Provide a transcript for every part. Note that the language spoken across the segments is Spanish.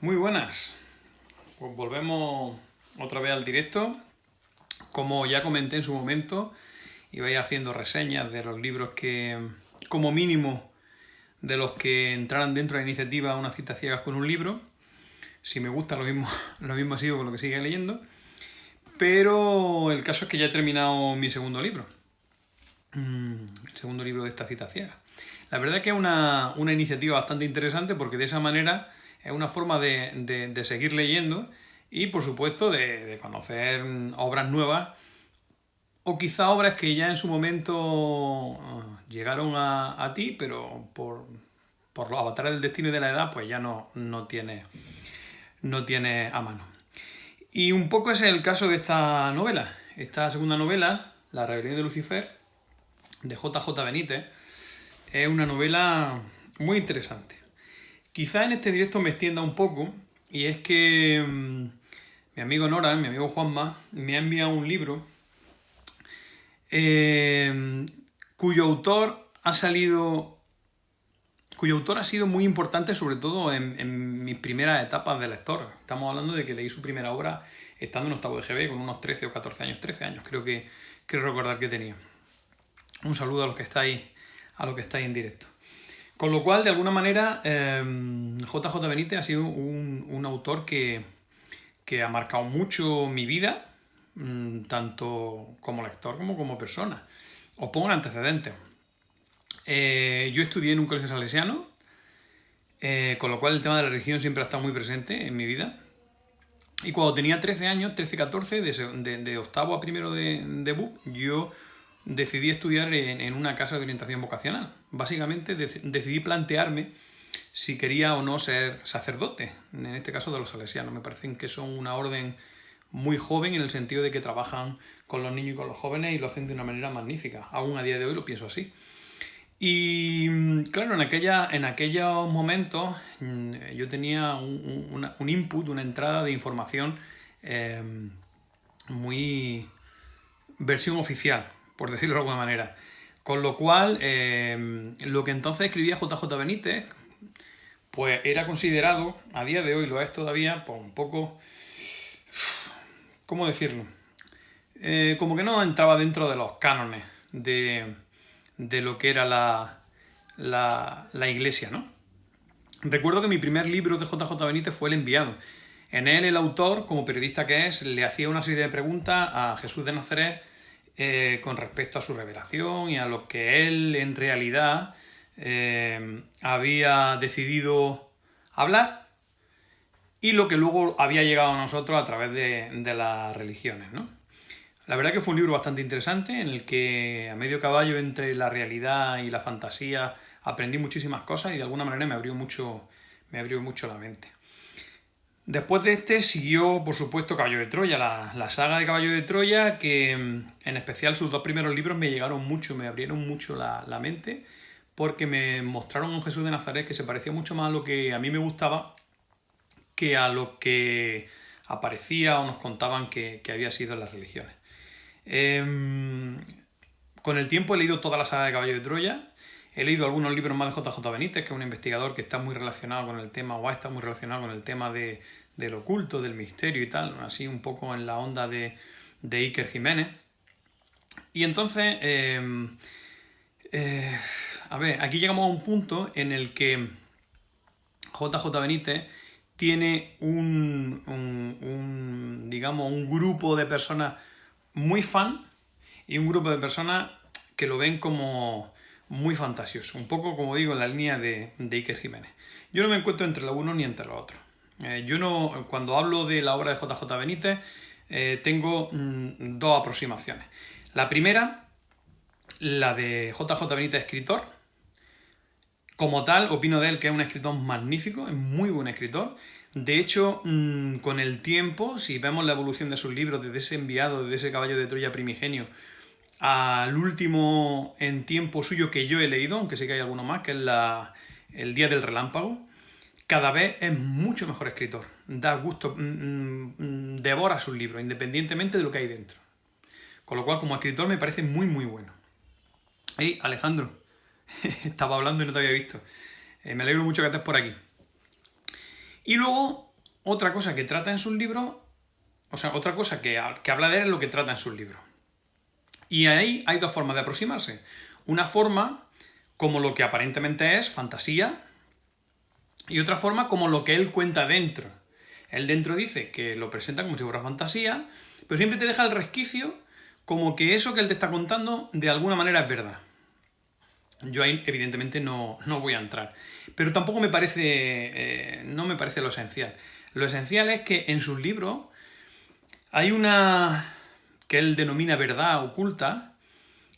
Muy buenas, pues volvemos otra vez al directo. Como ya comenté en su momento, iba a ir haciendo reseñas de los libros que, como mínimo, de los que entraran dentro de la iniciativa Una cita ciegas con un libro. Si me gusta, lo mismo sigo con lo que sigue leyendo. Pero el caso es que ya he terminado mi segundo libro. El segundo libro de esta cita ciega. La verdad es que es una iniciativa bastante interesante porque de esa manera es una forma de seguir leyendo y por supuesto de conocer obras nuevas o quizá obras que ya en su momento llegaron a ti, pero por los avatares del destino y de la edad pues ya no tiene a mano. Y un poco ese es el caso de esta novela. Esta segunda novela, La rebelión de Lucifer, de J.J. Benítez, es una novela muy interesante. Quizá en este directo me extienda un poco, y es que mi amigo Nora, mi amigo Juanma, me ha enviado un libro cuyo autor ha sido muy importante, sobre todo en mis primeras etapas de lector. Estamos hablando de que leí su primera obra estando en octavo de GB, con unos 13 o 14 años, 13 años creo recordar que tenía. Un saludo a los que estáis en directo. Con lo cual, de alguna manera, J.J. Benítez ha sido un autor que ha marcado mucho mi vida, tanto como lector como persona. Os pongo en antecedentes. Yo estudié en un colegio salesiano, con lo cual el tema de la religión siempre ha estado muy presente en mi vida. Y cuando tenía 13 años, 13, 14, de octavo a primero de BUP, yo decidí estudiar en una casa de orientación vocacional. Básicamente decidí plantearme si quería o no ser sacerdote, en este caso de los salesianos. Me parecen que son una orden muy joven en el sentido de que trabajan con los niños y con los jóvenes y lo hacen de una manera magnífica. Aún a día de hoy lo pienso así. Y claro, en aquellos momentos yo tenía un input, una entrada de información muy versión oficial, por decirlo de alguna manera. Con lo cual, lo que entonces escribía J.J. Benítez, pues era considerado, a día de hoy lo es todavía, pues un poco, ¿cómo decirlo? Como que no entraba dentro de los cánones de lo que era la iglesia, ¿no? Recuerdo que mi primer libro de J.J. Benítez fue El enviado. En él el autor, como periodista que es, le hacía una serie de preguntas a Jesús de Nazaret con respecto a su revelación y a lo que él en realidad había decidido hablar y lo que luego había llegado a nosotros a través de las religiones, ¿no? La verdad que fue un libro bastante interesante en el que a medio caballo entre la realidad y la fantasía aprendí muchísimas cosas y de alguna manera me abrió mucho la mente. Después de este siguió, por supuesto, Caballo de Troya, la saga de Caballo de Troya, que en especial sus dos primeros libros me llegaron mucho, me abrieron mucho la mente, porque me mostraron a un Jesús de Nazaret que se parecía mucho más a lo que a mí me gustaba que a lo que aparecía o nos contaban que había sido en las religiones. Con el tiempo he leído toda la saga de Caballo de Troya. He leído algunos libros más de J.J. Benítez, que es un investigador que está muy relacionado con el tema, o ha estado muy relacionado con el tema del oculto, del misterio y tal, así un poco en la onda de Iker Jiménez. Y entonces, a ver, aquí llegamos a un punto en el que J.J. Benítez tiene digamos, un grupo de personas muy fan y un grupo de personas que lo ven como muy fantasioso, un poco como digo en la línea de Iker Jiménez. Yo no me encuentro entre lo uno ni entre lo otro. Cuando hablo de la obra de J.J. Benítez tengo dos aproximaciones. La primera, la de J.J. Benítez escritor. Como tal, opino de él que es un escritor magnífico, es muy buen escritor. De hecho, con el tiempo, si vemos la evolución de sus libros, desde ese enviado, desde ese Caballo de Troya primigenio, al último en tiempo suyo que yo he leído, aunque sé que hay alguno más, que es El Día del Relámpago, cada vez es mucho mejor escritor. Da gusto, devora sus libros, independientemente de lo que hay dentro. Con lo cual, como escritor, me parece muy, muy bueno. Hey, Alejandro, estaba hablando y no te había visto. Me alegro mucho que estés por aquí. Y luego, otra cosa que trata en sus libros, o sea, otra cosa que habla de él es lo que trata en sus libros. Y ahí hay dos formas de aproximarse. Una forma como lo que aparentemente es fantasía y otra forma como lo que él cuenta dentro. Él dentro dice que lo presenta como si fuera fantasía, pero siempre te deja el resquicio como que eso que él te está contando de alguna manera es verdad. Yo ahí evidentemente no voy a entrar. Pero tampoco me parece, no me parece lo esencial. Lo esencial es que en sus libros hay una que él denomina verdad oculta,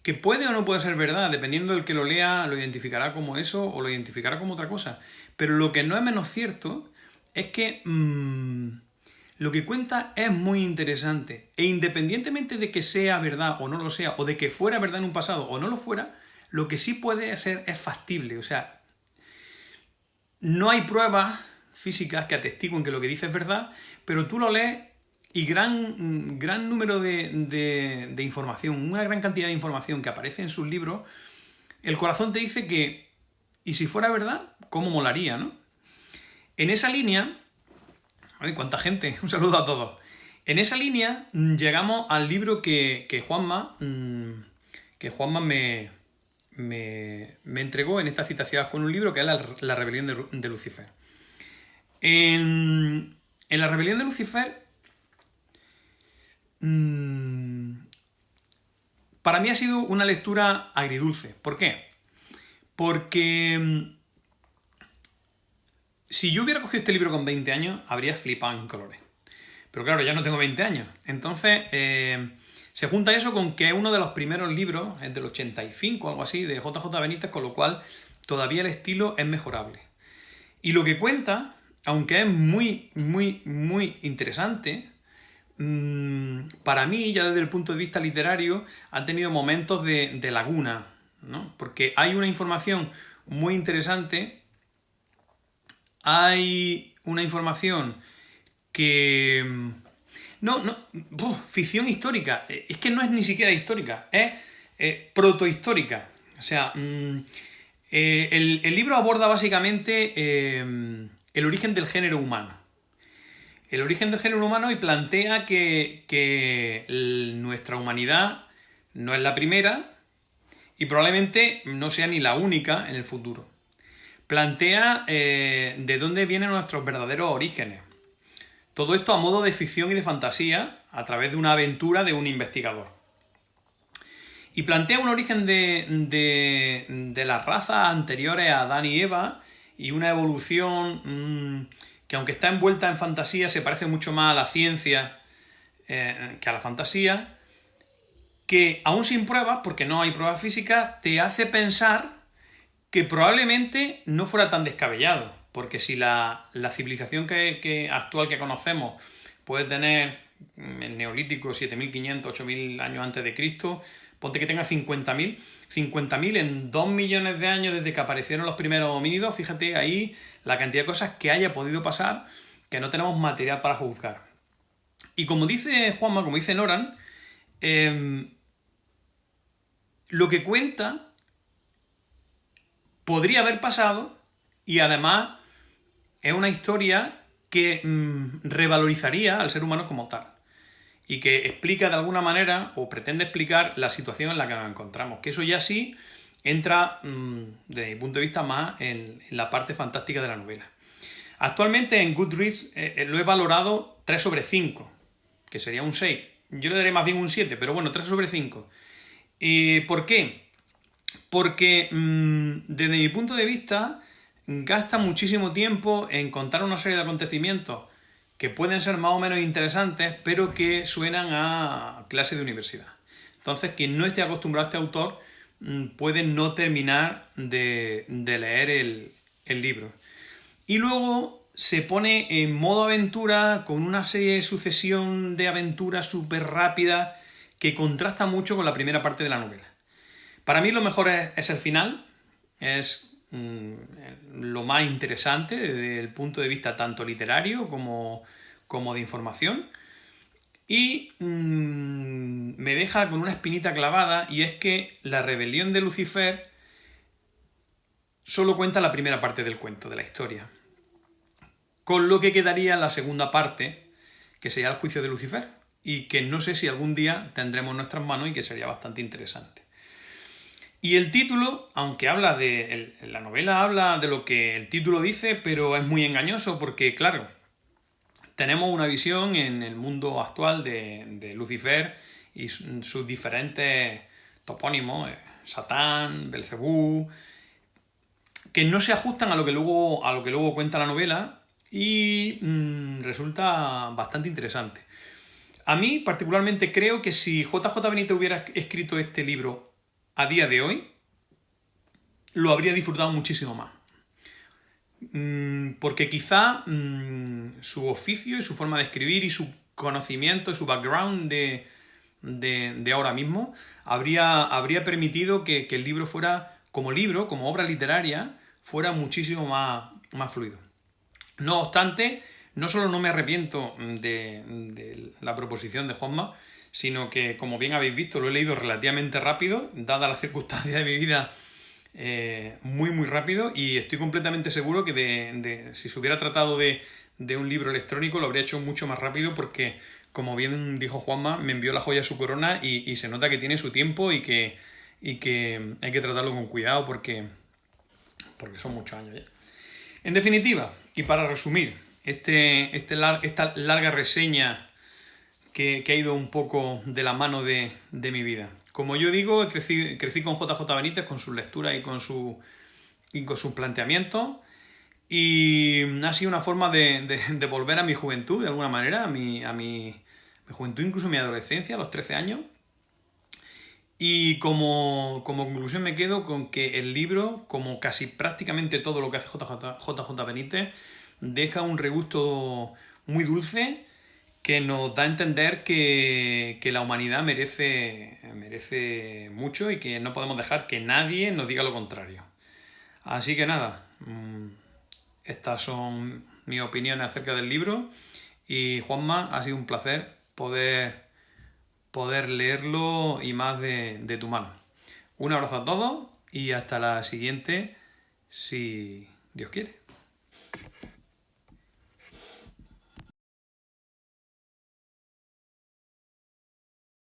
que puede o no puede ser verdad, dependiendo del que lo lea, lo identificará como eso o lo identificará como otra cosa. Pero lo que no es menos cierto es que lo que cuenta es muy interesante. E independientemente de que sea verdad o no lo sea, o de que fuera verdad en un pasado o no lo fuera, lo que sí puede ser es factible. O sea, no hay pruebas físicas que atestiguen que lo que dice es verdad, pero tú lo lees y gran número de información, una gran cantidad de información que aparece en sus libros, el corazón te dice que, y si fuera verdad, ¿cómo molaría, no? En esa línea, ¡ay, cuánta gente! Un saludo a todos. En esa línea llegamos al libro que Juanma me entregó en esta citación con un libro que es La rebelión de Lucifer. En La rebelión de Lucifer, para mí ha sido una lectura agridulce. ¿Por qué? Porque si yo hubiera cogido este libro con 20 años, habría flipado en colores. Pero claro, ya no tengo 20 años. Entonces, se junta eso con que es uno de los primeros libros, es del 85 o algo así, de JJ Benítez, con lo cual todavía el estilo es mejorable. Y lo que cuenta, aunque es muy, muy, muy interesante, para mí, ya desde el punto de vista literario, ha tenido momentos de laguna, ¿no? Porque hay una información muy interesante, hay una información que... ficción histórica. Es que no es ni siquiera histórica, es protohistórica. O sea, el libro aborda básicamente el origen del género humano. El origen del género humano y plantea que nuestra humanidad no es la primera y probablemente no sea ni la única en el futuro. Plantea de dónde vienen nuestros verdaderos orígenes. Todo esto a modo de ficción y de fantasía a través de una aventura de un investigador. Y plantea un origen de las razas anteriores a Adán y Eva y una evolución que aunque está envuelta en fantasía se parece mucho más a la ciencia que a la fantasía, que aún sin pruebas, porque no hay pruebas físicas, te hace pensar que probablemente no fuera tan descabellado. Porque si la civilización actual que conocemos puede tener el neolítico 7.500, 8.000 años antes de Cristo, ponte que tenga 50.000. 50.000 en 2 millones de años desde que aparecieron los primeros homínidos, fíjate ahí la cantidad de cosas que haya podido pasar que no tenemos material para juzgar. Y como dice Juanma, como dice Noran, lo que cuenta podría haber pasado y además es una historia que revalorizaría al ser humano como tal y que explica de alguna manera o pretende explicar la situación en la que nos encontramos, que eso ya sí entra desde mi punto de vista más en la parte fantástica de la novela. Actualmente en Goodreads lo he valorado 3 sobre 5, que sería un 6. Yo le daré más bien un 7, pero bueno, 3 sobre 5. ¿Por qué? Porque desde mi punto de vista gasta muchísimo tiempo en contar una serie de acontecimientos que pueden ser más o menos interesantes, pero que suenan a clase de universidad. Entonces, quien no esté acostumbrado a este autor puede no terminar de leer el libro. Y luego se pone en modo aventura con una sucesión de aventuras súper rápidas que contrasta mucho con la primera parte de la novela. Para mí lo mejor es el final, es lo más interesante desde el punto de vista tanto literario como de información, y me deja con una espinita clavada, y es que La rebelión de Lucifer solo cuenta la primera parte del cuento, de la historia. con lo que quedaría la segunda parte, que sería el juicio de Lucifer, y que no sé si algún día tendremos en nuestras manos y que sería bastante interesante. Y el título, aunque habla de... la novela habla de lo que el título dice, pero es muy engañoso porque, claro, tenemos una visión en el mundo actual de Lucifer y sus diferentes topónimos, Satán, Belcebú, que no se ajustan a lo que luego cuenta la novela y resulta bastante interesante. A mí particularmente creo que si JJ Benítez hubiera escrito este libro a día de hoy, lo habría disfrutado muchísimo más. Porque quizá su oficio y su forma de escribir y su conocimiento y su background de ahora mismo habría permitido que el libro fuera, como obra literaria, fuera muchísimo más fluido. No obstante, no solo no me arrepiento de la proposición de Juanma, sino que, como bien habéis visto, lo he leído relativamente rápido, dadas las circunstancias de mi vida, muy rápido, y estoy completamente seguro que si se hubiera tratado de un libro electrónico lo habría hecho mucho más rápido porque, como bien dijo Juanma, me envió la joya a su corona y se nota que tiene su tiempo y que hay que tratarlo con cuidado porque son muchos años ya. En definitiva, y para resumir, esta larga reseña que ha ido un poco de la mano de mi vida. Como yo digo, crecí con JJ Benítez, con sus lecturas y con sus planteamientos, y ha sido una forma de volver a mi juventud, de alguna manera, a mi juventud, incluso mi adolescencia, a los 13 años. Y como conclusión me quedo con que el libro, como casi prácticamente todo lo que hace JJ Benítez, deja un regusto muy dulce que nos da a entender que la humanidad merece mucho y que no podemos dejar que nadie nos diga lo contrario. Así que nada, estas son mis opiniones acerca del libro y Juanma, ha sido un placer poder leerlo y más de tu mano. Un abrazo a todos y hasta la siguiente, si Dios quiere.